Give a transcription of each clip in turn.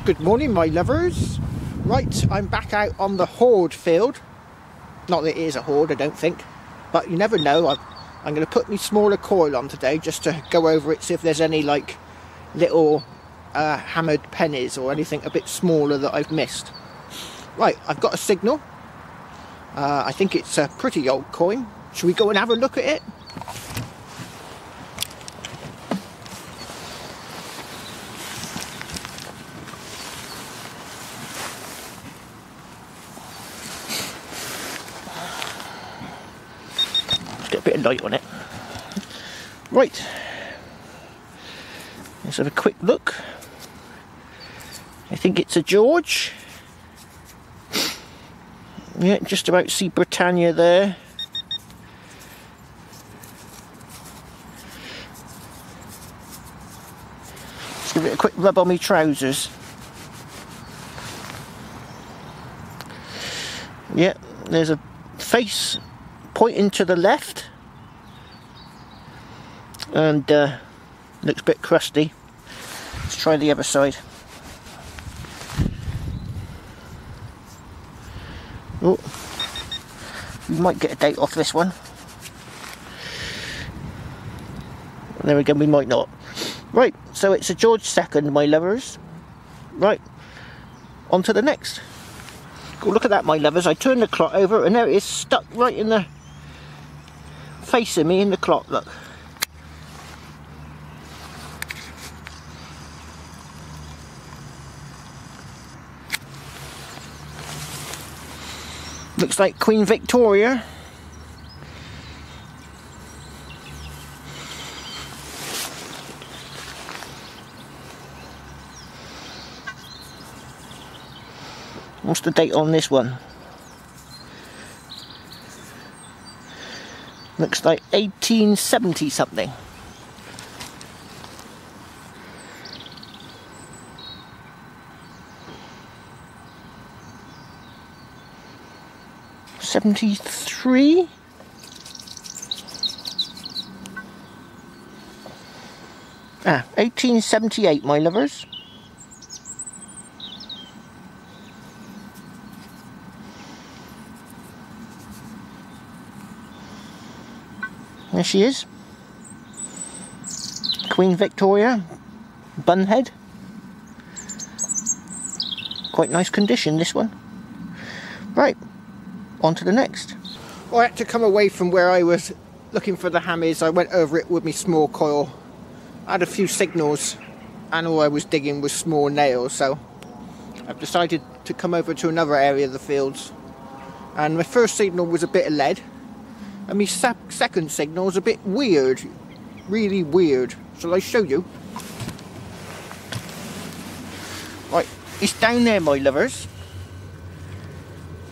Good morning, my lovers. Right, I'm back out on the hoard field. Not that it is a hoard, I don't think, but you never know. I'm going to put my smaller coil on today just to go over it, see if there's any like little hammered pennies or anything a bit smaller that I've missed. Right, I've got a signal. I think it's a pretty old coin. Should we go and have a look at it? Get a bit of light on it. Right, let's have a quick look. I think it's a George. Yeah, just about see Britannia there. Let's give it a quick rub on my trousers. Yeah, there's a face pointing to the left. And looks a bit crusty. Let's try the other side. Oh, we might get a date off this one. There we go, we might not. Right, so it's a George II, my lovers. Right, on to the next. Oh, look at that, my lovers. I turned the clock over and there it is, stuck right in the facing me in the clock, look. Looks like Queen Victoria. What's the date on this one? Looks like 1870 something. '73. Ah, 1878, my lovers. There she is. Queen Victoria, bunhead. Quite nice condition, this one. Right. On to the next. Well, I had to come away from where I was looking for the hammies. I went over it with my small coil. I had a few signals and all I was digging was small nails, so I've decided to come over to another area of the fields. And my first signal was a bit of lead and my second signal was a bit weird, really weird. Shall I show you? Right, it's down there, my lovers.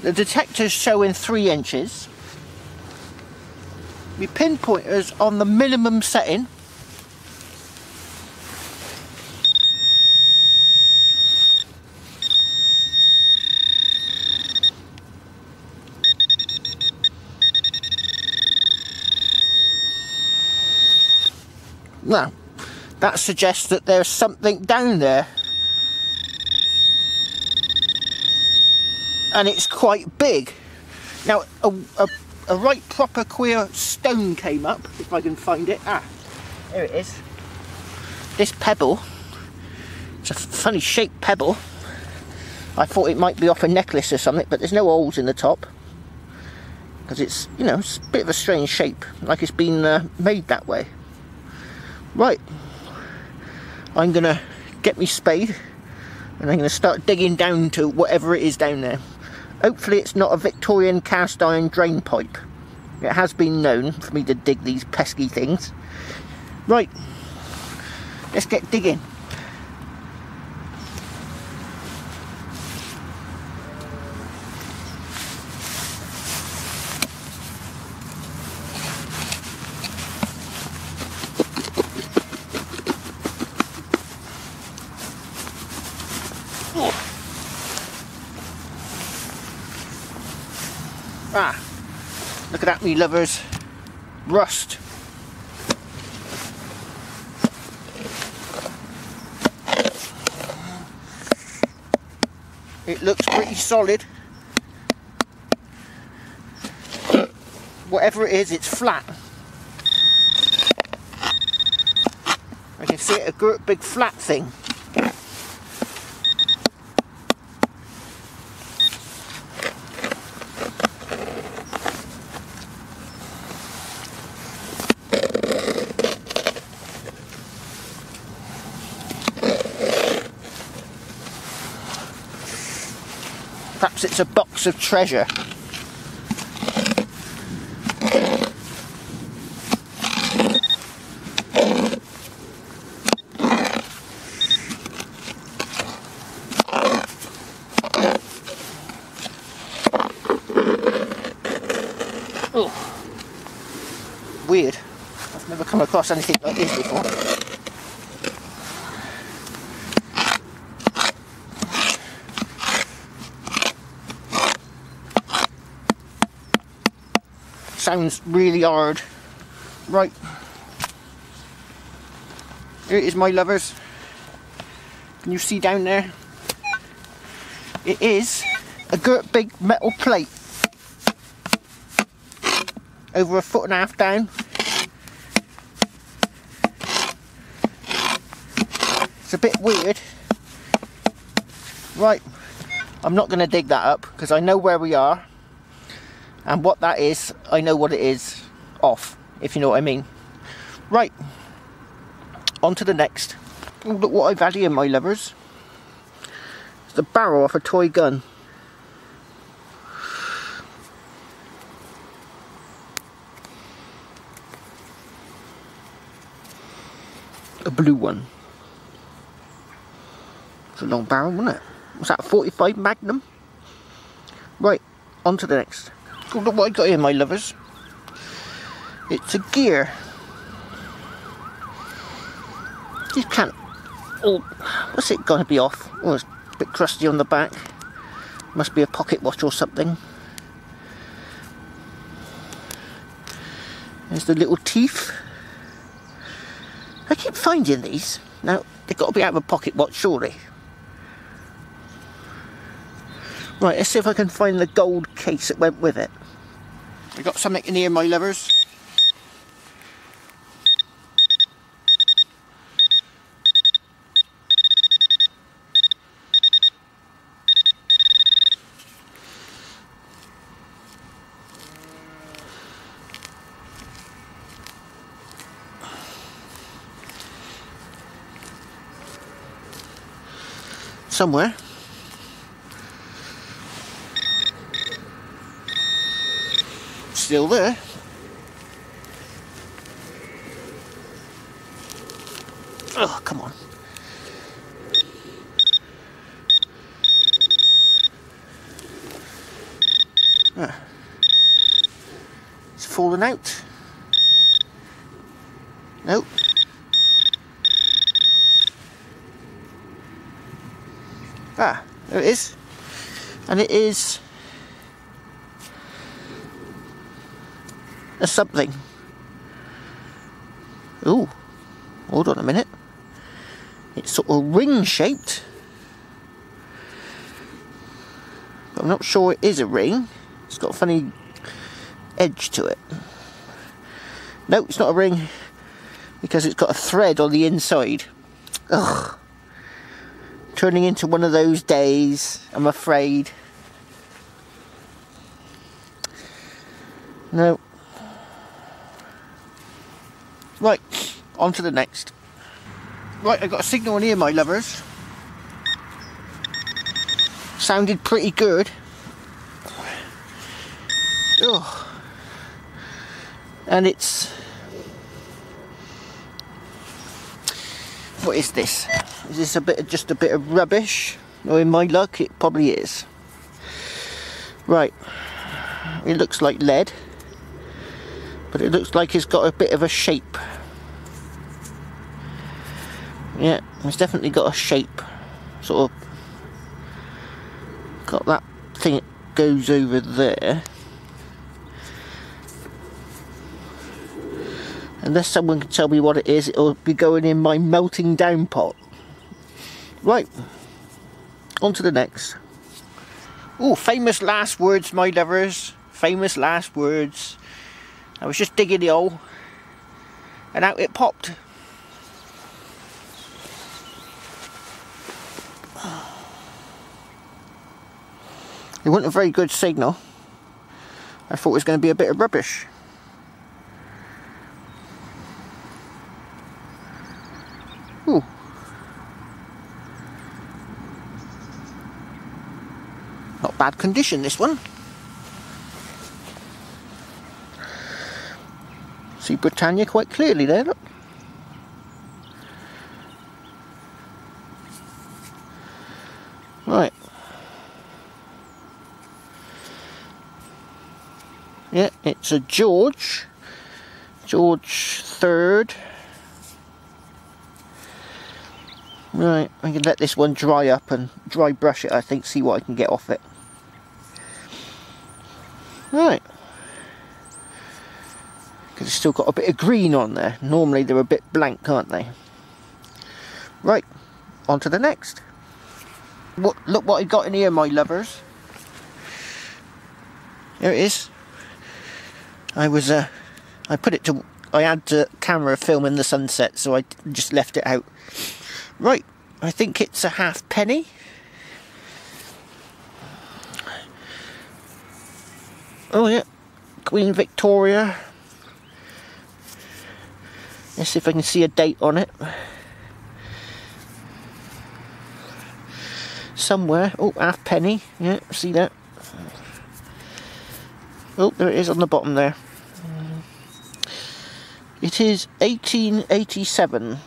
The detector's showing 3 inches. My pinpointer's on the minimum setting. Now, that suggests that there's something down there. And it's quite big. Now, a right proper queer stone came up, if I can find it. Ah, there it is. This pebble, it's a funny shaped pebble. I thought it might be off a necklace or something, but there's no holes in the top. Because it's, you know, it's a bit of a strange shape, like it's been made that way. Right, I'm gonna get me spade and I'm gonna start digging down to whatever it is down there. Hopefully it's not a Victorian cast iron drain pipe. It has been known for me to dig these pesky things. Right, let's get digging. Ah, look at that, me lovers. Rust. It looks pretty solid. Whatever it is, it's flat. I can see it, a great big flat thing. Perhaps it's a box of treasure. Oh, weird. I've never come across anything like this before. Sounds really hard. Right. Here it is, my lovers. Can you see down there? It is a great big metal plate. Over 1.5 feet down. It's a bit weird. Right. I'm not going to dig that up because I know where we are. And what that is, I know what it is off, if you know what I mean. Right, on to the next. Oh, look what I've had here, my lovers. It's the barrel off a toy gun. A blue one. It's a long barrel, wasn't it? Was that a 45 Magnum? Right, on to the next. Look what I got here, my lovers. It's a gear. You can't. Oh, what's it gonna be off? Oh, it's a bit crusty on the back. Must be a pocket watch or something. There's the little teeth. I keep finding these. Now, they've got to be out of a pocket watch, surely. Right, let's see if I can find the gold case that went with it. We got something in here, my lovers. Somewhere. Still there. Oh, come on. Ah. It's fallen out. Nope. Ah, there it is. And it is a something. Ooh, hold on a minute. It's sort of ring shaped. But I'm not sure it is a ring. It's got a funny edge to it. No, it's not a ring because it's got a thread on the inside. Ugh. Turning into one of those days, I'm afraid. No. Right, on to the next. Right, I got a signal in here, my lovers. Sounded pretty good. Oh. And it's... What is this? Is this just a bit of rubbish? Or in my luck, it probably is. Right. It looks like lead. But it looks like it's got a bit of a shape. Yeah, it's definitely got a shape. Sort of got that thing that goes over there. Unless someone can tell me what it is, it'll be going in my melting down pot. Right, on to the next. Ooh, famous last words, my lovers. Famous last words. I was just digging the hole and out it popped. It wasn't a very good signal. I thought it was going to be a bit of rubbish. Ooh. Not bad condition, this one. See Britannia quite clearly there, look. Right. Yeah, it's a George 3rd. Right, I can let this one dry up and dry brush it, I think, see what I can get off it. Right. Because it's still got a bit of green on there. Normally they're a bit blank, aren't they? Right, on to the next. Look what I got in here, my lovers. There it is. I had the camera filming the sunset, so I just left it out. Right, I think it's a halfpenny. Oh yeah, Queen Victoria. Let's see if I can see a date on it. Somewhere. Oh, halfpenny. Yeah, see that? Oh, there it is on the bottom there. It is 1887.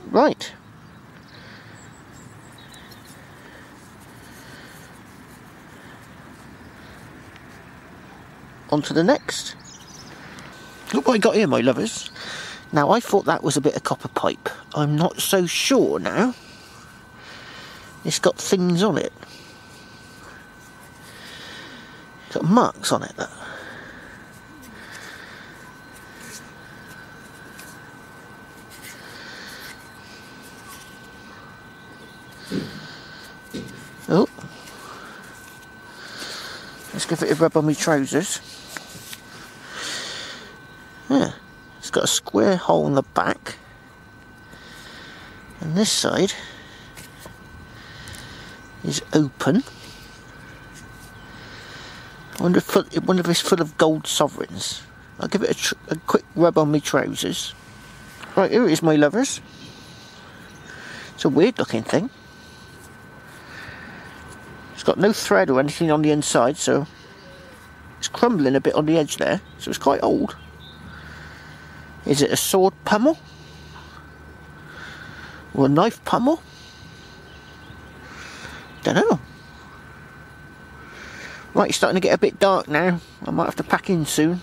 Right. On to the next. Look what I got here, my lovers. Now, I thought that was a bit of copper pipe. I'm not so sure now. It's got things on it. It's got marks on it, look. Oh, let's give it a rub on my trousers. Yeah, it's got a square hole in the back, and this side is open. I wonder if it's full of gold sovereigns. I'll give it a quick rub on my trousers. Right, here it is, my lovers. It's a weird looking thing. It's got no thread or anything on the inside, so it's crumbling a bit on the edge there, so it's quite old. Is it a sword pummel? Or a knife pummel? Don't know. Right, it's starting to get a bit dark now. I might have to pack in soon.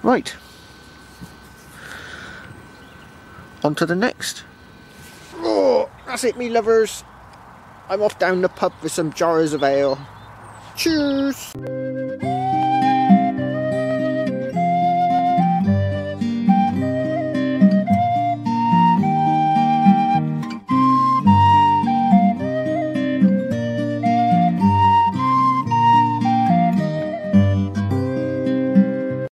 Right. On to the next. Oh, that's it, me lovers. I'm off down the pub for some jars of ale. Cheers!